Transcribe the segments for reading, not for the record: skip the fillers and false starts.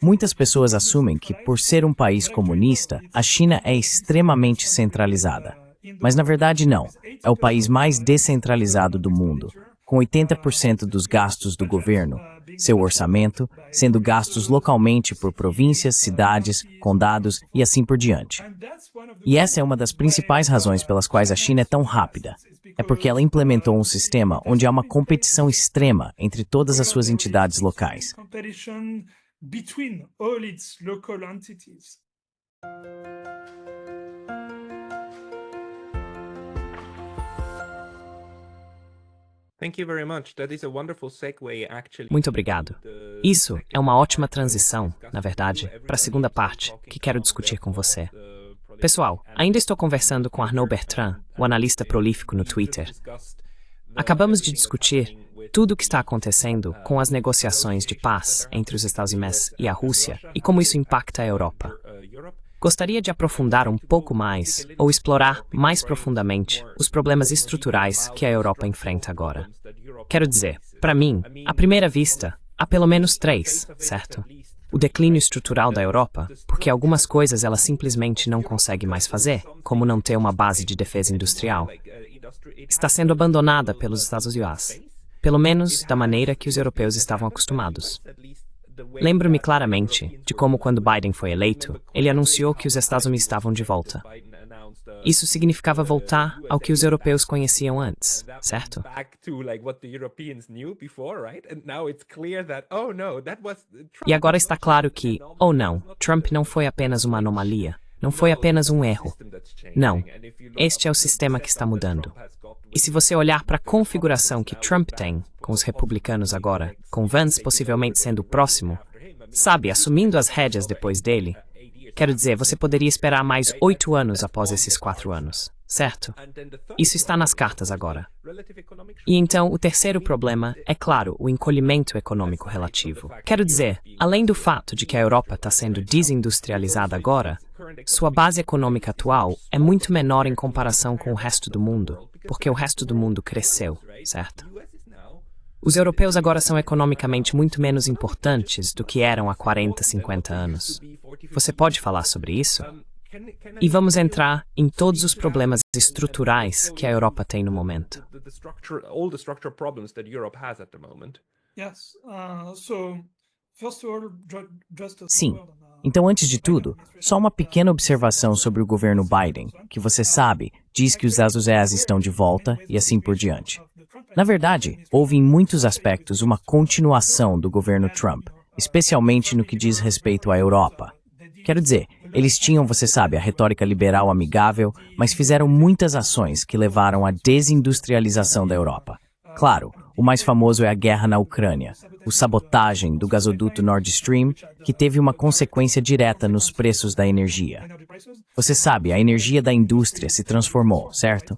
Muitas pessoas assumem que, por ser um país comunista, a China é extremamente centralizada. Mas, na verdade, não. É o país mais descentralizado do mundo, com 80% dos gastos do governo, seu orçamento, sendo gastos localmente por províncias, cidades, condados e assim por diante. E essa é uma das principais razões pelas quais a China é tão rápida. É porque ela implementou um sistema onde há uma competição extrema entre todas as suas entidades locais. Muito obrigado. Isso é uma ótima transição, na verdade, para a segunda parte, que quero discutir com você. Pessoal, ainda estou conversando com Arnaud Bertrand, o analista prolífico no Twitter. Acabamos de discutir tudo o que está acontecendo com as negociações de paz entre os Estados Unidos e a Rússia e como isso impacta a Europa. Gostaria de aprofundar um pouco mais, ou explorar mais profundamente, os problemas estruturais que a Europa enfrenta agora. Quero dizer, para mim, à primeira vista, há pelo menos três, certo? O declínio estrutural da Europa, porque algumas coisas ela simplesmente não consegue mais fazer, como não ter uma base de defesa industrial, está sendo abandonada pelos Estados Unidos, pelo menos da maneira que os europeus estavam acostumados. Lembro-me claramente de como, quando Biden foi eleito, ele anunciou que os Estados Unidos estavam de volta. Isso significava voltar ao que os europeus conheciam antes, certo? E agora está claro que, ou não, Trump não foi apenas uma anomalia, não foi apenas um erro. Não, este é o sistema que está mudando. E se você olhar para a configuração que Trump tem com os republicanos agora, com Vance possivelmente sendo o próximo, sabe, assumindo as rédeas depois dele, quero dizer, você poderia esperar mais 8 anos após esses 4 anos, certo? Isso está nas cartas agora. E então, o terceiro problema é, claro, o encolhimento econômico relativo. Quero dizer, além do fato de que a Europa está sendo desindustrializada agora, sua base econômica atual é muito menor em comparação com o resto do mundo, porque o resto do mundo cresceu, certo? Os europeus agora são economicamente muito menos importantes do que eram há 40, 50 anos. Você pode falar sobre isso? E vamos entrar em todos os problemas estruturais que a Europa tem no momento. Sim. Então, antes de tudo, só uma pequena observação sobre o governo Biden, que você sabe, diz que os Estados Unidos estão de volta e assim por diante. Na verdade, houve em muitos aspectos uma continuação do governo Trump, especialmente no que diz respeito à Europa. Quero dizer, eles tinham, você sabe, a retórica liberal amigável, mas fizeram muitas ações que levaram à desindustrialização da Europa. Claro, o mais famoso é a guerra na Ucrânia, a sabotagem do gasoduto Nord Stream, que teve uma consequência direta nos preços da energia. Você sabe, a energia da indústria se transformou, certo?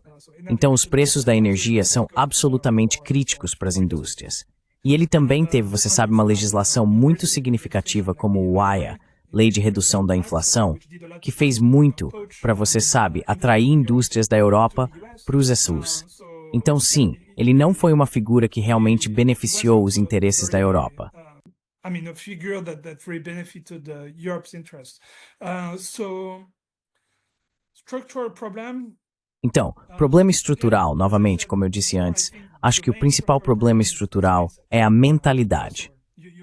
Então os preços da energia são absolutamente críticos para as indústrias. E ele também teve, você sabe, uma legislação muito significativa como o AIA, Lei de Redução da Inflação, que fez muito para, você sabe, atrair indústrias da Europa para os SUS. Então sim, ele não foi uma figura que realmente beneficiou os interesses da Europa. Então, problema estrutural, novamente, como eu disse antes, acho que o principal problema estrutural é a mentalidade.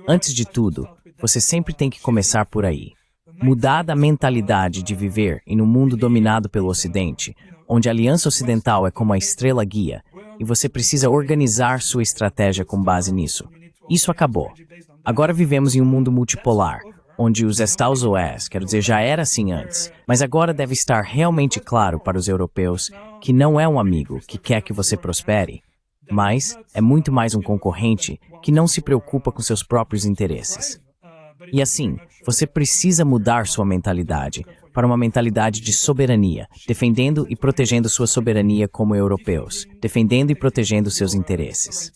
Antes de tudo, você sempre tem que começar por aí. Mudar da mentalidade de viver em um mundo dominado pelo Ocidente, onde a Aliança Ocidental é como a estrela guia, e você precisa organizar sua estratégia com base nisso. Isso acabou. Agora vivemos em um mundo multipolar, onde os Estados Unidos, quero dizer, já era assim antes, mas agora deve estar realmente claro para os europeus que não é um amigo que quer que você prospere, mas é muito mais um concorrente que não se preocupa com seus próprios interesses. E assim, você precisa mudar sua mentalidade para uma mentalidade de soberania, defendendo e protegendo sua soberania como europeus, defendendo e protegendo seus interesses.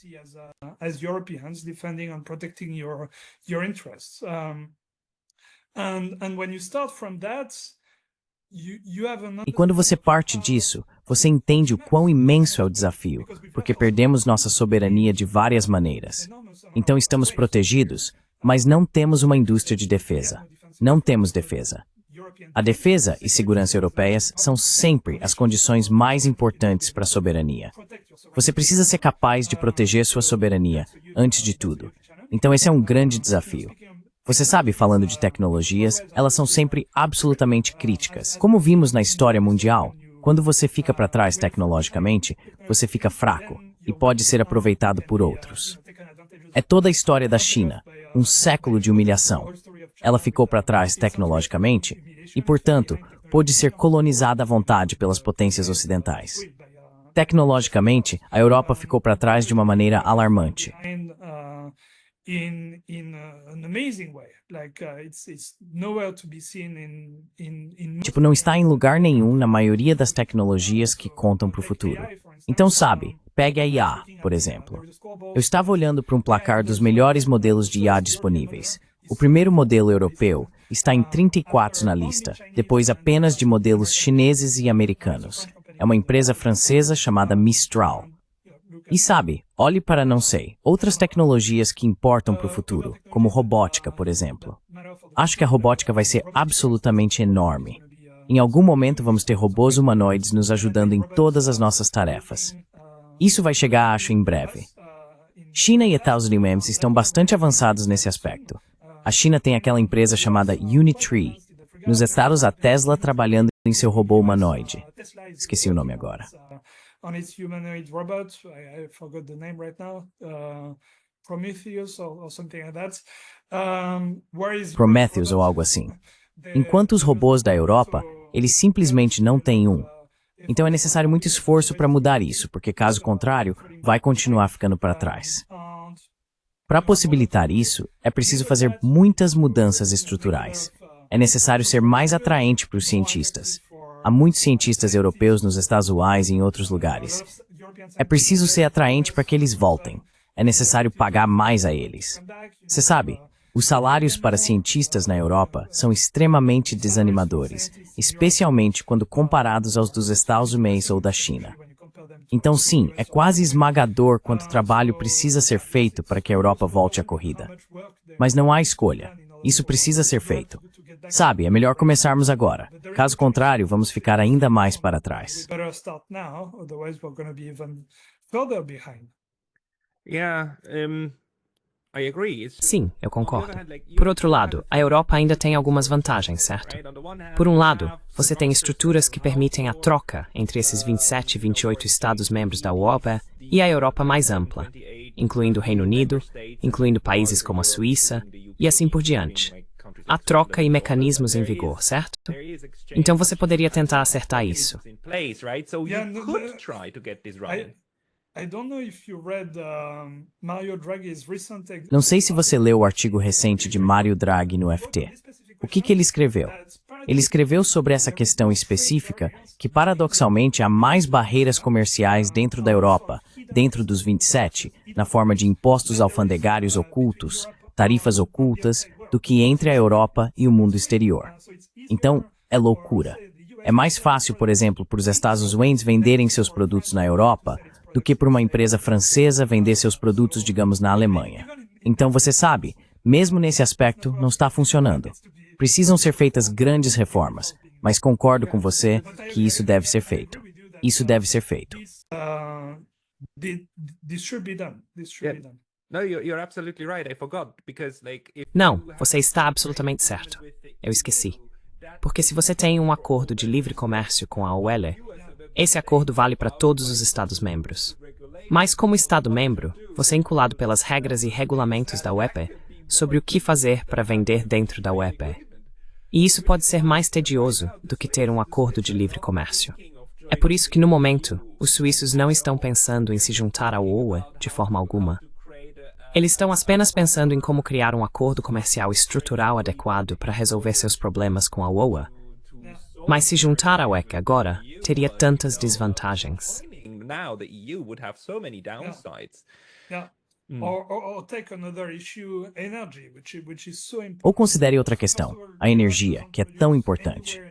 E quando você parte disso, você entende o quão imenso é o desafio, porque perdemos nossa soberania de várias maneiras. Então estamos protegidos, mas não temos uma indústria de defesa. Não temos defesa. A defesa e segurança europeias são sempre as condições mais importantes para a soberania. Você precisa ser capaz de proteger sua soberania, antes de tudo. Então esse é um grande desafio. Você sabe, falando de tecnologias, elas são sempre absolutamente críticas. Como vimos na história mundial, quando você fica para trás tecnologicamente, você fica fraco e pode ser aproveitado por outros. É toda a história da China, um século de humilhação. Ela ficou para trás tecnologicamente e, portanto, pôde ser colonizada à vontade pelas potências ocidentais. Tecnologicamente, a Europa ficou para trás de uma maneira alarmante. Tipo, não está em lugar nenhum na maioria das tecnologias que contam para o futuro. Então, sabe, pegue a IA, por exemplo. Eu estava olhando para um placar dos melhores modelos de IA disponíveis. O primeiro modelo europeu está em 34 na lista, depois apenas de modelos chineses e americanos. É uma empresa francesa chamada Mistral. E sabe, olhe para não sei, outras tecnologias que importam para o futuro, como robótica, por exemplo. Acho que a robótica vai ser absolutamente enorme. Em algum momento vamos ter robôs humanoides nos ajudando em todas as nossas tarefas. Isso vai chegar, acho, em breve. China e Estados Unidos estão bastante avançados nesse aspecto. A China tem aquela empresa chamada Unitree. Nos Estados, a Tesla trabalhando em seu robô humanoide. Esqueci o nome agora. On its humanoid robot, I forgot the name right now, Prometheus or something like that. Prometheus ou algo assim. Enquanto os robôs da Europa, eles simplesmente não têm um. Então é necessário muito esforço para mudar isso, porque caso contrário, vai continuar ficando para trás. Para possibilitar isso, é preciso fazer muitas mudanças estruturais. É necessário ser mais atraente para os cientistas. Há muitos cientistas europeus nos Estados Unidos e em outros lugares. É preciso ser atraente para que eles voltem. É necessário pagar mais a eles. Você sabe, os salários para cientistas na Europa são extremamente desanimadores, especialmente quando comparados aos dos Estados Unidos ou da China. Então sim, é quase esmagador quanto trabalho precisa ser feito para que a Europa volte à corrida. Mas não há escolha. Isso precisa ser feito. Sabe, é melhor começarmos agora. Caso contrário, vamos ficar ainda mais para trás. Sim, eu concordo. Por outro lado, a Europa ainda tem algumas vantagens, certo? Por um lado, você tem estruturas que permitem a troca entre esses 27 e 28 Estados-membros da UEFA e a Europa mais ampla, incluindo o Reino Unido, incluindo países como a Suíça e assim por diante. Há troca e mecanismos em vigor, certo? Então você poderia tentar acertar isso. Não sei se você leu o artigo recente de Mario Draghi no FT. O que ele escreveu? Ele escreveu sobre essa questão específica que, paradoxalmente, há mais barreiras comerciais dentro da Europa, dentro dos 27, na forma de impostos alfandegários ocultos, tarifas ocultas, do que entre a Europa e o mundo exterior. Então, é loucura. É mais fácil, por exemplo, para os Estados Unidos venderem seus produtos na Europa do que para uma empresa francesa vender seus produtos, digamos, na Alemanha. Então, você sabe, mesmo nesse aspecto, não está funcionando. Precisam ser feitas grandes reformas, mas concordo com você que isso deve ser feito. Isso deve ser feito. Não, você está absolutamente certo. Eu esqueci. Porque se você tem um acordo de livre comércio com a UE, esse acordo vale para todos os Estados-membros. Mas como Estado-membro, você é inculado pelas regras e regulamentos da UE sobre o que fazer para vender dentro da UE. E isso pode ser mais tedioso do que ter um acordo de livre comércio. É por isso que, no momento, os suíços não estão pensando em se juntar ao UE de forma alguma. Eles estão apenas pensando em como criar um acordo comercial estrutural adequado para resolver seus problemas com a UE. Mas se juntar à UE agora, teria tantas desvantagens. Ou considere outra questão, a energia, que é tão importante.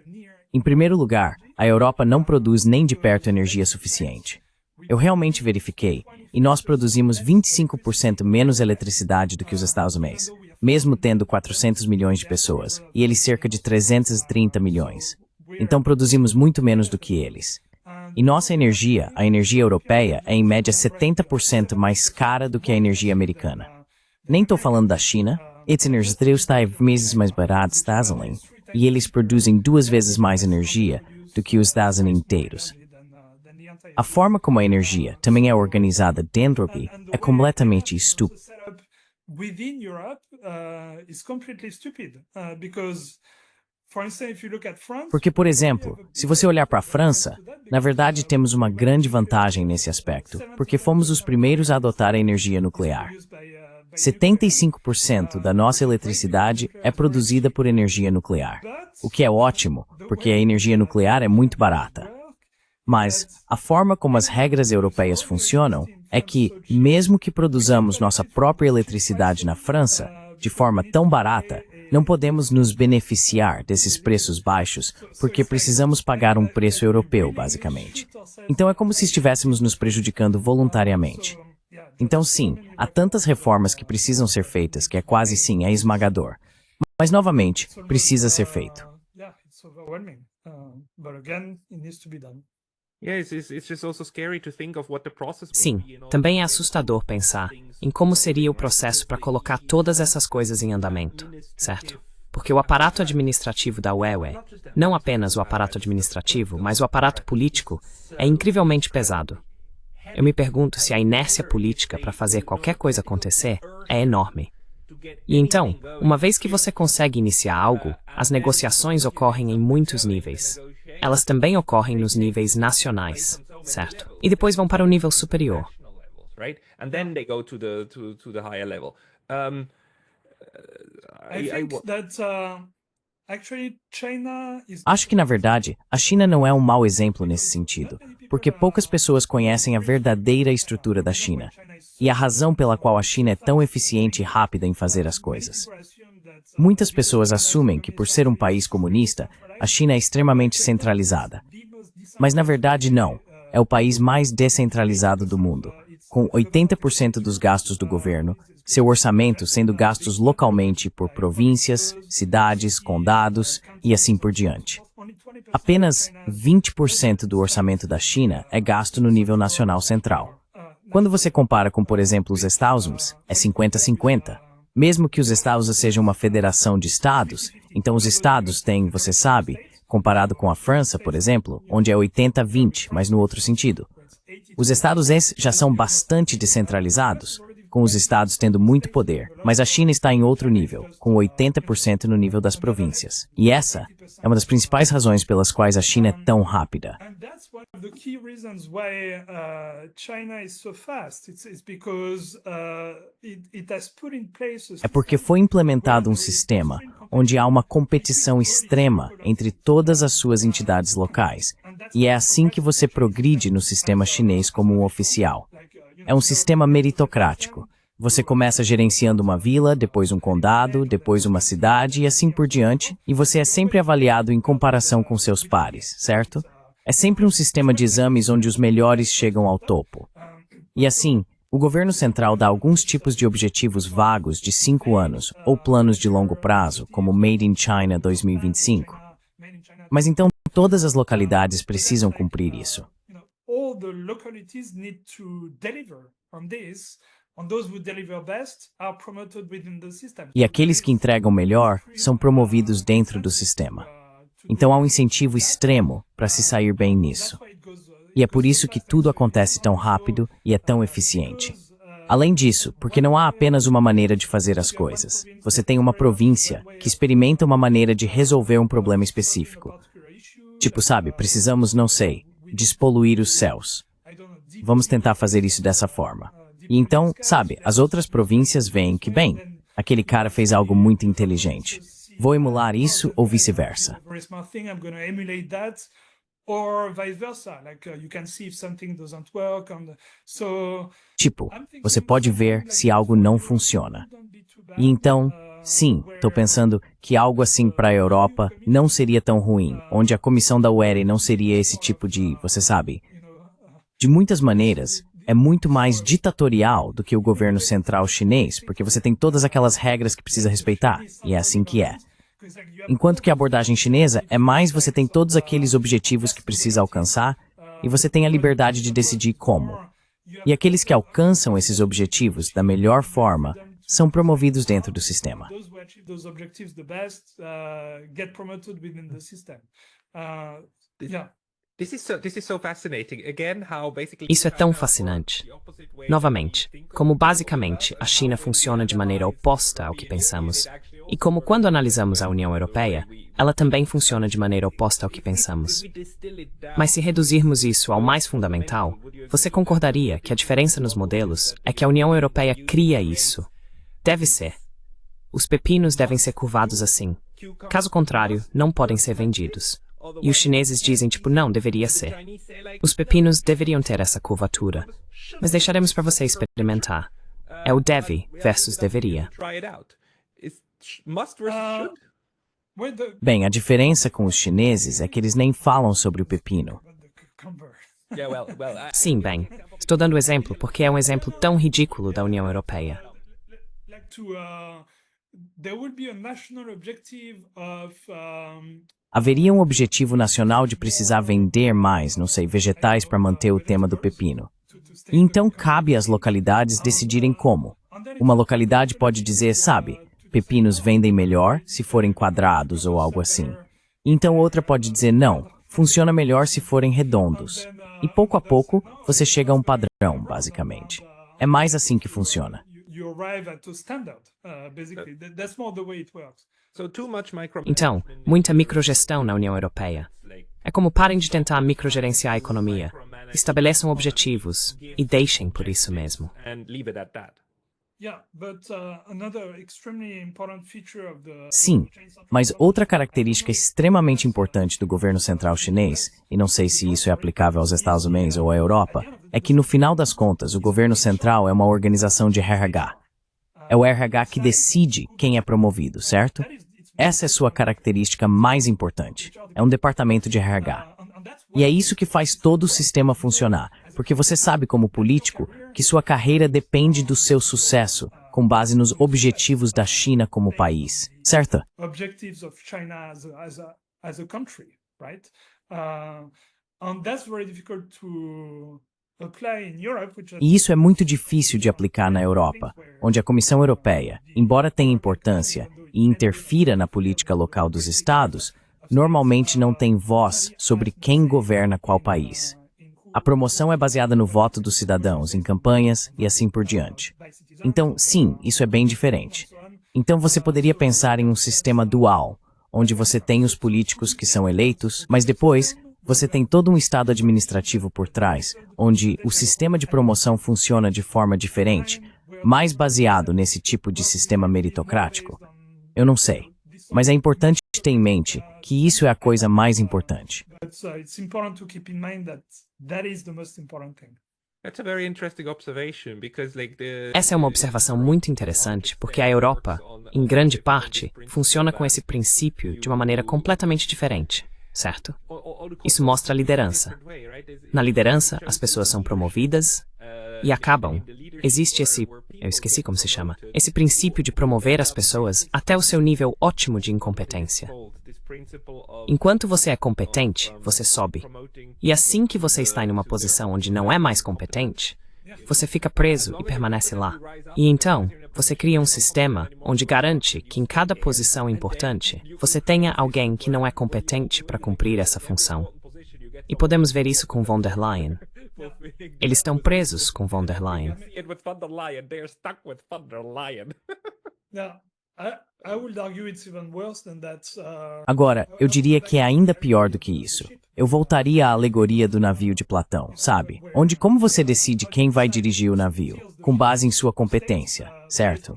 Em primeiro lugar, a Europa não produz nem de perto energia suficiente. Eu realmente verifiquei, e nós produzimos 25% menos eletricidade do que os Estados Unidos, mesmo tendo 400 milhões de pessoas, e eles cerca de 330 milhões. Então produzimos muito menos do que eles. E nossa energia, a energia europeia, é em média 70% mais cara do que a energia americana. Nem estou falando da China, essa energia está vezes mais barata, e eles produzem 2 vezes mais energia do que os Estados Unidos inteiros. A forma como a energia também é organizada dentro é completamente estúpida. Porque, por exemplo, se você olhar para a França, na verdade temos uma grande vantagem nesse aspecto, porque fomos os primeiros a adotar a energia nuclear. 75% da nossa eletricidade é produzida por energia nuclear, o que é ótimo, porque a energia nuclear é muito barata. Mas a forma como as regras europeias funcionam é que, mesmo que produzamos nossa própria eletricidade na França, de forma tão barata, não podemos nos beneficiar desses preços baixos porque precisamos pagar um preço europeu, basicamente. Então é como se estivéssemos nos prejudicando voluntariamente. Então sim, há tantas reformas que precisam ser feitas que é quase sim, é esmagador. Mas novamente, precisa ser feito. Sim, também é assustador pensar em como seria o processo para colocar todas essas coisas em andamento, certo? Porque o aparato administrativo da UE, não apenas o aparato administrativo, mas o aparato político, é incrivelmente pesado. Eu me pergunto se a inércia política para fazer qualquer coisa acontecer é enorme. E então, uma vez que você consegue iniciar algo, as negociações ocorrem em muitos níveis. Elas também ocorrem nos níveis nacionais, certo? E depois vão para o nível superior. Acho que, na verdade, a China não é um mau exemplo nesse sentido, porque poucas pessoas conhecem a verdadeira estrutura da China, e a razão pela qual a China é tão eficiente e rápida em fazer as coisas. Muitas pessoas assumem que, por ser um país comunista, a China é extremamente centralizada. Mas, na verdade, não. É o país mais descentralizado do mundo, com 80% dos gastos do governo, seu orçamento sendo gastos localmente por províncias, cidades, condados e assim por diante. Apenas 20% do orçamento da China é gasto no nível nacional central. Quando você compara com, por exemplo, os Estados Unidos, é 50-50. Mesmo que os Estados sejam uma federação de estados, então os estados têm, você sabe, comparado com a França, por exemplo, onde é 80-20, mas no outro sentido. Os estados já são bastante descentralizados, com os estados tendo muito poder, mas a China está em outro nível, com 80% no nível das províncias. E essa é uma das principais razões pelas quais a China é tão rápida. É porque foi implementado um sistema onde há uma competição extrema entre todas as suas entidades locais, e é assim que você progride no sistema chinês como um oficial. É um sistema meritocrático. Você começa gerenciando uma vila, depois um condado, depois uma cidade e assim por diante, e você é sempre avaliado em comparação com seus pares, certo? É sempre um sistema de exames onde os melhores chegam ao topo. E assim, o governo central dá alguns tipos de objetivos vagos de 5 anos ou planos de longo prazo, como Made in China 2025. Mas então todas as localidades precisam cumprir isso. E aqueles que entregam melhor são promovidos dentro do sistema. Então há um incentivo extremo para se sair bem nisso. E é por isso que tudo acontece tão rápido e é tão eficiente. Além disso, porque não há apenas uma maneira de fazer as coisas. Você tem uma província que experimenta uma maneira de resolver um problema específico. Tipo, sabe, precisamos, não sei, despoluir os céus. Vamos tentar fazer isso dessa forma. E então, sabe, as outras províncias veem que, bem, aquele cara fez algo muito inteligente. Vou emular isso ou vice-versa. Tipo, você pode ver se algo não funciona. E então, Sim, estou pensando que algo assim para a Europa não seria tão ruim, onde a comissão da UERI não seria esse tipo de, você sabe, de muitas maneiras, é muito mais ditatorial do que o governo central chinês, porque você tem todas aquelas regras que precisa respeitar, e é assim que é. Enquanto que a abordagem chinesa é mais você tem todos aqueles objetivos que precisa alcançar e você tem a liberdade de decidir como. E aqueles que alcançam esses objetivos da melhor forma são promovidos dentro do sistema. Isso é tão fascinante. Novamente, como basicamente a China funciona de maneira oposta ao que pensamos, e como quando analisamos a União Europeia, ela também funciona de maneira oposta ao que pensamos. Mas se reduzirmos isso ao mais fundamental, você concordaria que a diferença nos modelos é que a União Europeia cria isso. Deve ser. Os pepinos devem ser curvados assim. Caso contrário, não podem ser vendidos. E os chineses dizem, tipo, não, deveria ser. Os pepinos deveriam ter essa curvatura. Mas deixaremos para você experimentar. É o deve versus deveria. Bem, a diferença com os chineses é que eles nem falam sobre o pepino. Sim, bem. Estou dando exemplo porque é um exemplo tão ridículo da União Europeia. Haveria um objetivo nacional de precisar vender mais, não sei, vegetais para manter o tema do pepino. E então cabe às localidades decidirem como. Uma localidade pode dizer, sabe, pepinos vendem melhor se forem quadrados ou algo assim. Então outra pode dizer, não, funciona melhor se forem redondos. E pouco a pouco você chega a um padrão, basicamente. É mais assim que funciona. Então, muita microgestão na União Europeia. É como parem de tentar microgerenciar a economia. Estabeleçam objetivos e deixem por isso mesmo. Sim, mas outra característica extremamente importante do governo central chinês, e não sei se isso é aplicável aos Estados Unidos ou à Europa, é que no final das contas o governo central é uma organização de RH. É o RH que decide quem é promovido, certo? Essa é sua característica mais importante. É um departamento de RH. E é isso que faz todo o sistema funcionar, porque você sabe como político que sua carreira depende do seu sucesso, com base nos objetivos da China como país, certo? E isso é muito difícil de aplicar na Europa, onde a Comissão Europeia, embora tenha importância e interfira na política local dos estados, normalmente não tem voz sobre quem governa qual país. A promoção é baseada no voto dos cidadãos em campanhas e assim por diante. Então, sim, isso é bem diferente. Então você poderia pensar em um sistema dual, onde você tem os políticos que são eleitos, mas depois você tem todo um estado administrativo por trás, onde o sistema de promoção funciona de forma diferente, mais baseado nesse tipo de sistema meritocrático. Eu não sei, mas é importante ter em mente que isso é a coisa mais importante. Essa é uma observação muito interessante, porque a Europa, em grande parte, funciona com esse princípio de uma maneira completamente diferente, certo? Isso mostra a liderança. Na liderança, as pessoas são promovidas e acabam. Existe eu esqueci como se chama, esse princípio de promover as pessoas até o seu nível ótimo de incompetência. Enquanto você é competente, você sobe. E assim que você está em uma posição onde não é mais competente, você fica preso e permanece lá. E então, você cria um sistema onde garante que em cada posição importante, você tenha alguém que não é competente para cumprir essa função. E podemos ver isso com von der Leyen. Eles estão presos com von der Leyen. Agora, eu diria que é ainda pior do que isso. Eu voltaria à alegoria do navio de Platão, sabe? Onde como você decide quem vai dirigir o navio? Com base em sua competência, certo?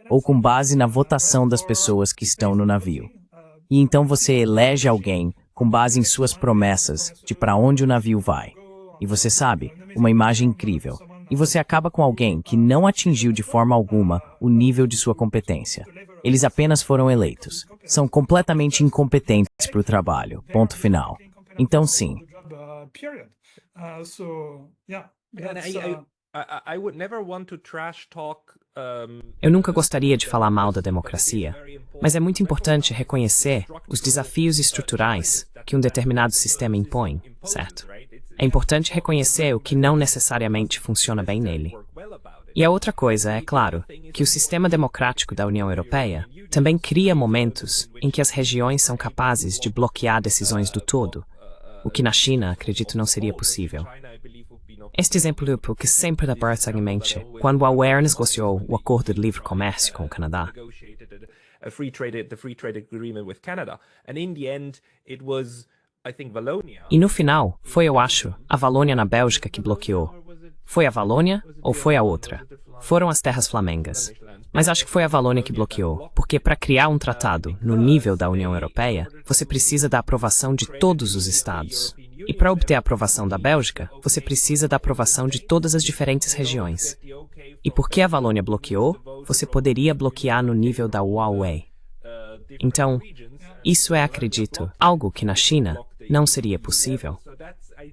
Ou com base na votação das pessoas que estão no navio. E então você elege alguém com base em suas promessas de para onde o navio vai. E você sabe, uma imagem incrível. E você acaba com alguém que não atingiu de forma alguma o nível de sua competência. Eles apenas foram eleitos. São completamente incompetentes para o trabalho. Ponto final. Então, sim. Period. So yeah, And that's, I would never want to trash talk. Eu nunca gostaria de falar mal da democracia, mas é muito importante reconhecer os desafios estruturais que um determinado sistema impõe, certo? É importante reconhecer o que não necessariamente funciona bem nele. E a outra coisa é, claro, que o sistema democrático da União Europeia também cria momentos em que as regiões são capazes de bloquear decisões do todo, o que na China, acredito, não seria possível. Este exemplo é o que sempre dá Barthes em mente quando a UER negociou o Acordo de Livre Comércio com o Canadá. The free trade agreement with Canada, and in the end, it was, I think, Wallonia. E no final, foi, eu acho, a Valônia na Bélgica que bloqueou. Foi a Valônia ou foi a outra? Foram as terras flamengas. Mas acho que foi a Valônia que bloqueou, porque para criar um tratado no nível da União Europeia, você precisa da aprovação de todos os estados. E para obter a aprovação da Bélgica, você precisa da aprovação de todas as diferentes regiões. E porque a Valônia bloqueou, você poderia bloquear no nível da Huawei. Então, isso é, acredito, algo que na China não seria possível.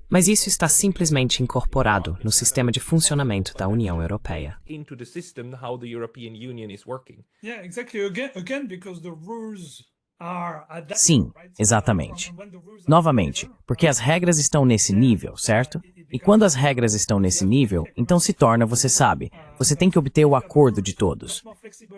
Mas isso está simplesmente incorporado no sistema de funcionamento da União Europeia. Into the system how the European Union is working. yeah, exactly. Again, because the rules are adapted, Sim, right? exatamente. When the rules are Novamente, porque as regras estão nesse nível, certo? E quando as regras estão nesse nível, então se torna, você sabe, você tem que obter o acordo de todos.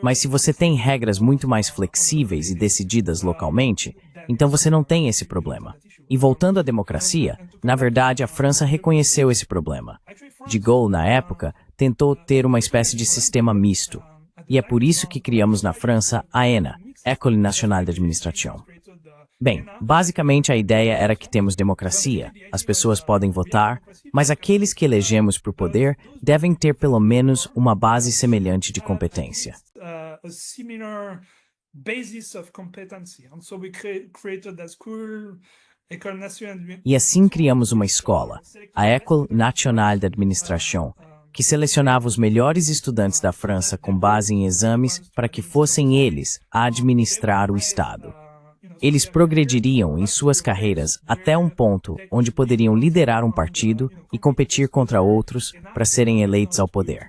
Mas se você tem regras muito mais flexíveis e decididas localmente, então você não tem esse problema. E voltando à democracia, na verdade a França reconheceu esse problema. De Gaulle, na época, tentou ter uma espécie de sistema misto. E é por isso que criamos na França a ENA, École Nationale d'Administration. Bem, basicamente a ideia era que temos democracia, as pessoas podem votar, mas aqueles que elegemos para o poder devem ter pelo menos uma base semelhante de competência. a similar basis of competency. And so we created that school, École Nationale. E assim criamos uma escola, a École Nationale d'Administration, que selecionava os melhores estudantes da França com base em exames para que fossem eles a administrar o Estado. Eles progrediriam em suas carreiras até um ponto onde poderiam liderar um partido e competir contra outros para serem eleitos ao poder.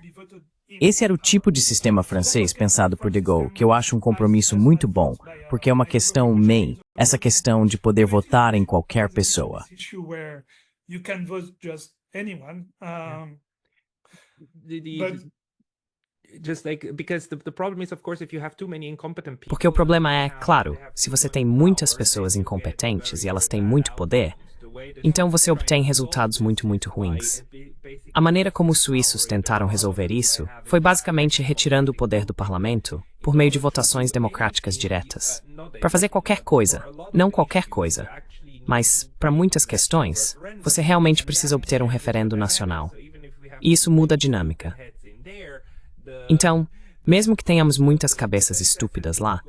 Esse era o tipo de sistema francês pensado por de Gaulle, que eu acho um compromisso muito bom, porque é uma questão essa questão de poder votar em qualquer pessoa. Issue where you can vote just anyone. But- Just like because the problem is, of course, if you have too many incompetent people. Porque o problema é, claro, se você tem muitas pessoas incompetentes e elas têm muito poder, então você obtém resultados muito ruins. A maneira como os suíços tentaram resolver isso foi basicamente retirando o poder do parlamento por meio de votações democráticas diretas. Para fazer qualquer coisa, não qualquer coisa, mas para muitas questões, você realmente precisa obter um referendo nacional. E isso muda a dinâmica. Então, mesmo que tenhamos muitas cabeças estúpidas lá,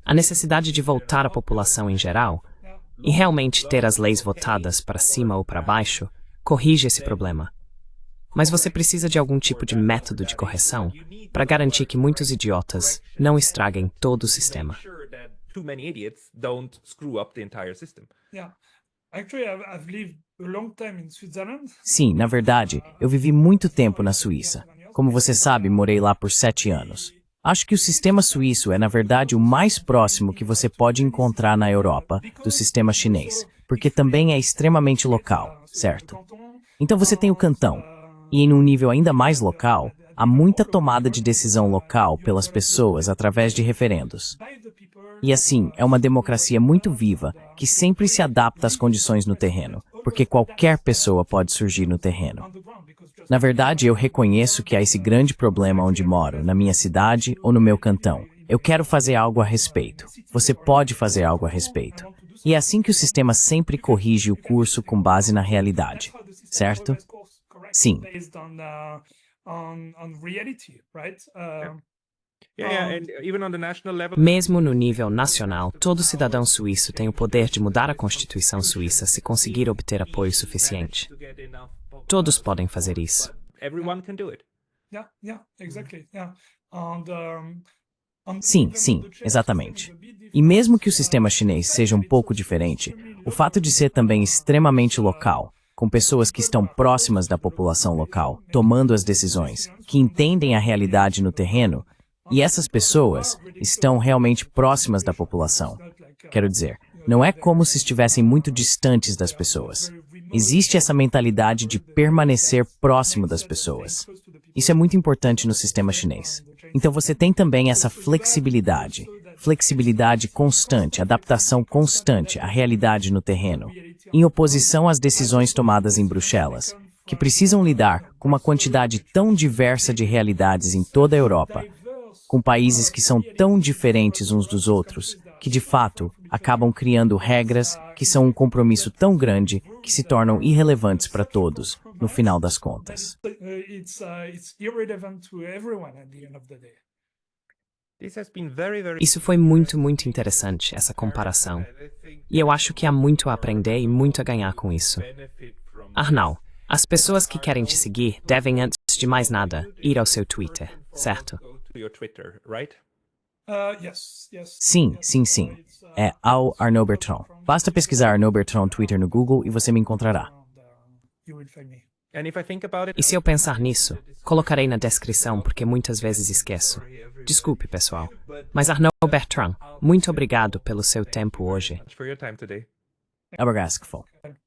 a necessidade de voltar à população em geral e realmente ter as leis votadas para cima ou para baixo corrige esse problema. Mas você precisa de algum tipo de método de correção para garantir que muitos idiotas não estraguem todo o sistema. Too many idiots don't screw up the entire system. Yeah. Actually, I've lived a long time in Switzerland. Sim, na verdade, eu vivi muito tempo na Suíça. Como você sabe, morei lá por 7 anos. Acho que o sistema suíço é, na verdade, o mais próximo que você pode encontrar na Europa do sistema chinês, porque também é extremamente local, certo? Então você tem o cantão, e em um nível ainda mais local, há muita tomada de decisão local pelas pessoas através de referendos. E assim, é uma democracia muito viva, que sempre se adapta às condições no terreno, porque qualquer pessoa pode surgir no terreno. Na verdade, eu reconheço que há esse grande problema onde moro, na minha cidade ou no meu cantão. Eu quero fazer algo a respeito. Você pode fazer algo a respeito. E é assim que o sistema sempre corrige o curso com base na realidade, certo? Sim. Based on reality, right? And even on the national level. Mesmo no nível nacional, todo cidadão suíço tem o poder de mudar a Constituição suíça se conseguir obter apoio suficiente. Todos podem fazer isso. Everyone can do it. Yeah, exactly. Yeah. And Sim, sim, exatamente. E mesmo que o sistema chinês seja um pouco diferente, o fato de ser também extremamente local, com pessoas que estão próximas da população local, tomando as decisões, que entendem a realidade no terreno, e essas pessoas estão realmente próximas da população. Quero dizer, não é como se estivessem muito distantes das pessoas. Existe essa mentalidade de permanecer próximo das pessoas. Isso é muito importante no sistema chinês. Então você tem também essa flexibilidade constante, adaptação constante à realidade no terreno, em oposição às decisões tomadas em Bruxelas, que precisam lidar com uma quantidade tão diversa de realidades em toda a Europa, com países que são tão diferentes uns dos outros, que de fato acabam criando regras que são um compromisso tão grande que se tornam irrelevantes para todos, no final das contas. It's irrelevant to everyone at the end of the day. Isso foi muito, muito interessante, essa comparação. E eu acho que há muito a aprender e muito a ganhar com isso. Arnau, as pessoas que querem te seguir devem, antes de mais nada, ir ao seu Twitter, certo? Sim, sim, sim. É ao Arnaud Bertrand. Basta pesquisar Arnaud Bertrand Twitter no Google e você me encontrará. E se eu pensar nisso, colocarei na descrição porque muitas vezes esqueço. Desculpe, pessoal. Mas Arnaud Bertrand, muito obrigado pelo seu tempo hoje. Obrigado,